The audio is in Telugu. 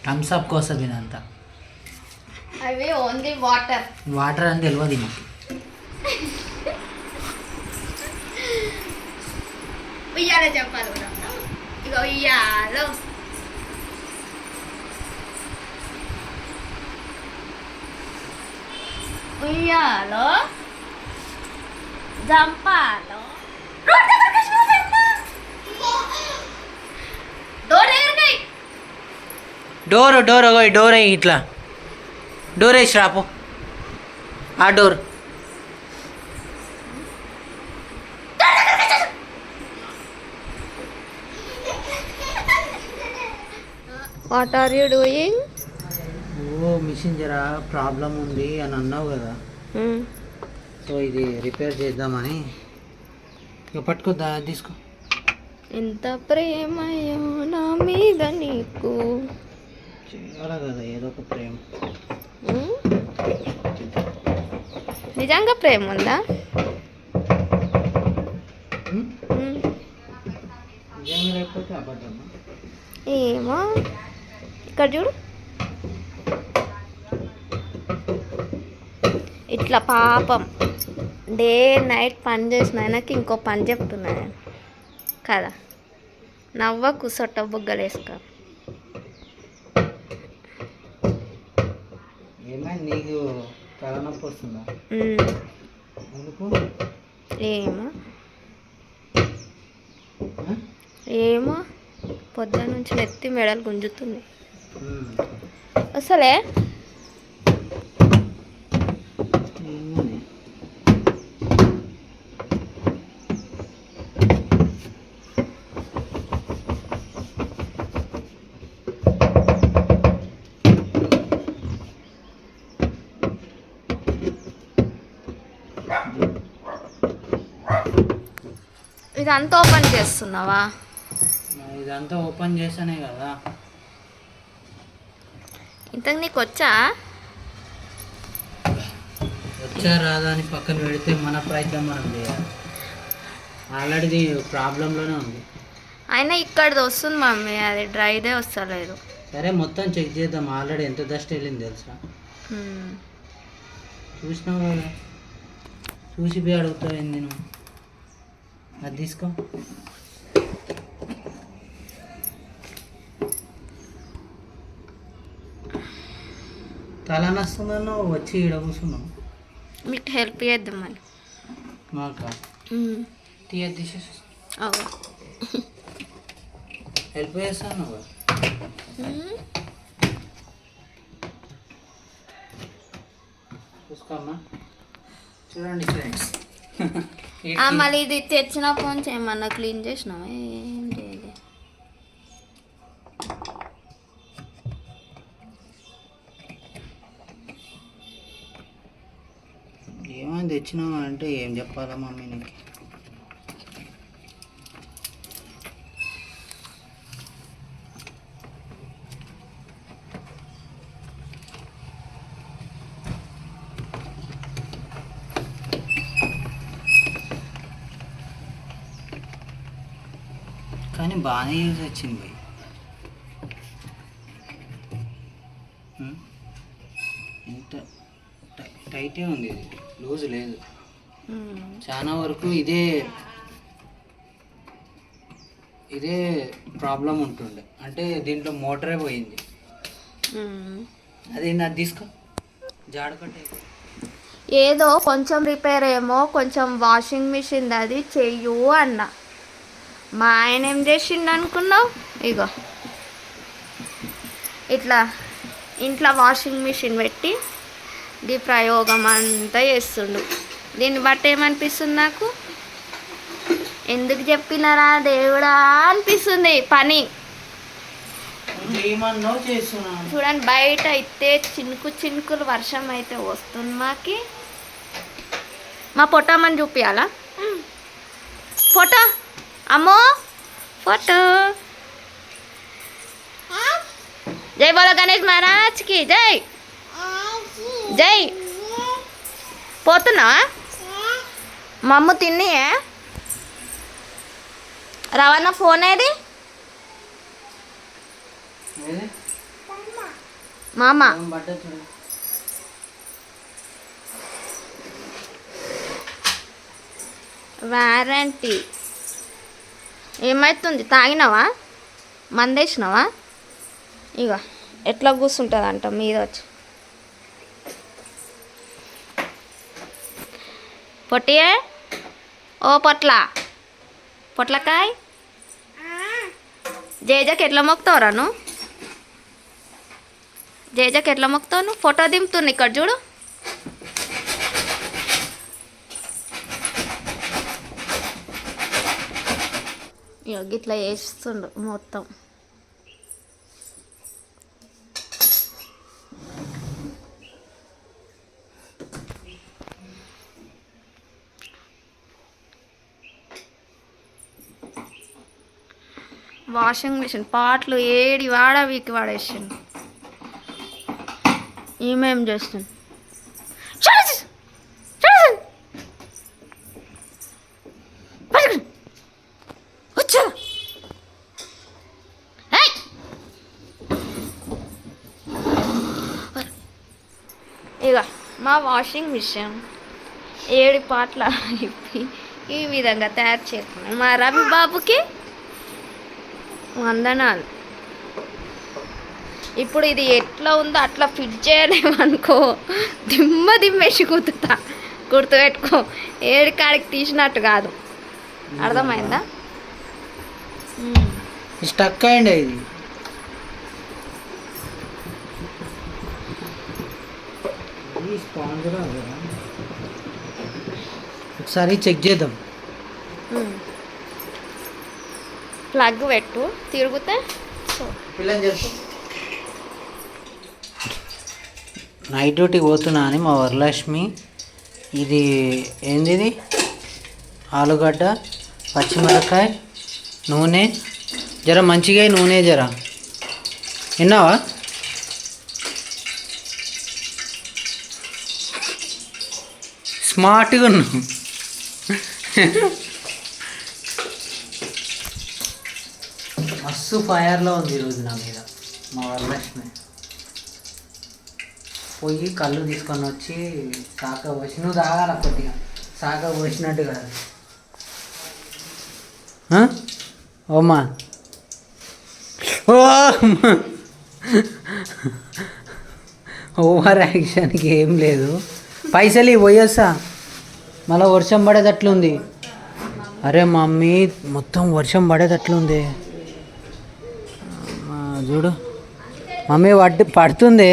థమ్స్ అప్ కోసం ఇదంతా అవి ఓన్లీ వాటర్ వాటర్ అని తెలియదు నాకు. ఉయ్యాలో చెప్పాలి కూడా. ఇక ఉయ్యాలో ఉయ్యాలో జంపాలో డోర్ ఇట్లా డోర్ వేసి రాపో ఆ door. What are you doing? ఓ మిషన్ జరా ప్రాబ్లం ఉంది అని అన్నావు కదా, సో ఇది రిపేర్ చేద్దామని. ఇక పట్టుకోద్దా, తీసుకో. ఎంత ప్రేమయో నా మీద నీకు. చేయాలి కదా ఏదో ఒక ప్రేమ. నిజంగా ప్రేమ ఉందా? నిజంగా లేకపోతే అబద్ధమా? ఏమో, ఇక్కడ చూడు. ఇట్లా పాపం డే నైట్ పని చేసిన ఆయనకి ఇంకో పని చెప్తున్నాను కదా. నవ్వకు, సొట్ట బుగ్గలు వేసుకో. ఏమైనా నీకు తలనొప్పి వస్తుందా? ఎందుకు? ఏమో ఏమో పొద్దున నుంచి నెత్తి మెడలు గుంజుతుంది అసలే. ఇదంతా ఓపెన్ చేస్తున్నావా? ఇదంతా ఓపెన్ చేసానే కదా. ఇంతకు నీకు వచ్చా? వచ్చా రాదా అని పక్కన పెడితే మన ప్రయత్నం మనం చేయాలి. ఆల్రెడీ ప్రాబ్లంలోనే ఉంది. అయినా ఇక్కడిది వస్తుంది మమ్మీ, అది డ్రైదే వస్తలేదు. సరే మొత్తం చెక్ చేద్దాం. ఆల్రెడీ ఎంత డస్ట్ వెళ్ళింది తెలుసా? చూసినావు కదా, చూసి పోయి అడుగుతావు ఏంది నువ్వు. అది తీసుకో. తల నస్తుందన్నో వచ్చి ఈడ కూర్చున్నావు. మీకు హెల్ప్ చేద్దామని. మాకా తీసేసి హెల్ప్ చేస్తాను. చూసుకోమ్మా. చూడండి ఫ్రెండ్స్, మళ్ళీ ఇది తెచ్చినప్పటి నుంచి ఏమన్నా క్లీన్ చేసినావా? ఏం చేయలేదు. ఏమైనా తెచ్చినావా అంటే ఏం చెప్పాలా మమ్మీ నీకు? కానీ బాగానే యూజ్ వచ్చింది భయ్. ఇంత టైటే ఉంది, ఇది లూజ్ లేదు. చాలా వరకు ఇదే ప్రాబ్లం ఉంటుండే. అంటే దీంట్లో మోటరే పోయింది. అది నాకు తీసుకో, జాడకట్టే. ఏదో కొంచెం రిపేర్ ఏమో, కొంచెం వాషింగ్ మిషన్ అది చెయ్యు అన్న. మా ఆయన ఏం చేసిండు అనుకున్నావు? ఇగో ఇట్లా ఇంట్లో వాషింగ్ మిషన్ పెట్టి ఈ ప్రయోగం అంతా చేస్తుండు. దీన్ని బట్టి ఏమనిపిస్తుంది నాకు, ఎందుకు చెప్పినారా దేవుడా అనిపిస్తుంది పని. చూడండి బయట అయితే చినుకులు వర్షం అయితే వస్తుంది. మా పొట్టమ్మని చూపించాలా? ఫోటో అమ్మో, ఫోటో. జై బోలో గణేష్ మహారాజ్కి జై. జై. పోతున్నావా? మా అమ్మ తిని రవాణా ఫోన్ ఏది? మామ వారంటీ ఏమవుతుంది? తాగినావా? మందేసినావా? ఇక ఎట్లా కూర్చుంటుంది అంట మీద వచ్చి. పొట్టియే ఓ పొట్లకాయ్ జేజకి ఎట్లా మొక్కుతావురా నువ్వు? జేజకి ఎట్లా మొక్కుతావు నువ్వు? ఫోటో దింపుతుంది ఇక్కడ చూడు. ఇట్లా వేస్తుండు మొత్తం. వాషింగ్ మిషన్ పాటలు ఏడి వాడా వీకి వాడేసిండు. ఈమెం చేస్తుంది? ఇక మా వాషింగ్ మిషన్ 7 పాటలు ఇప్పి ఈ విధంగా తయారు చేసుకున్నాం. మా రవి బాబుకి వందనాలు. ఇప్పుడు ఇది ఎట్లా ఉందో అట్లా ఫిట్ చేయలేమనుకో, దిమ్మేసి గుర్తుపెట్టుకో. 7 కాడికి తీసినట్టు కాదు, అర్థమైందా? స్టక్ అయ్యండి ఇది. ఒకసారి చెక్ చేద్దాం. ప్లగ్ పెట్టు, తిరిగితే నైట్ డ్యూటీకి పోతున్నా అని మా వరలక్ష్మి ఇది ఏంది, ఇది ఆలుగడ్డ, పచ్చిమిరపకాయ, నూనె, జర మంచిగా నూనె జర విన్నావా? స్మార్ట్గా ఉన్నావు. మస్తు ఫైర్లో ఉంది ఈరోజు నా మీద మా వరలక్ష్మి. పోయి కళ్ళు తీసుకొని వచ్చి సాక పోసి, నువ్వు తాగాల కొద్దిగా, సాక పోసినట్టు కాదు. ఓమ్మా ఓవర్ యాక్షన్కి ఏం లేదు. పైసలు పోయేస్తా, మళ్ళీ వర్షం పడేటట్లుంది. అరే మమ్మీ మొత్తం వర్షం పడేటట్లుంది చూడు మమ్మీ, పడుతుంది.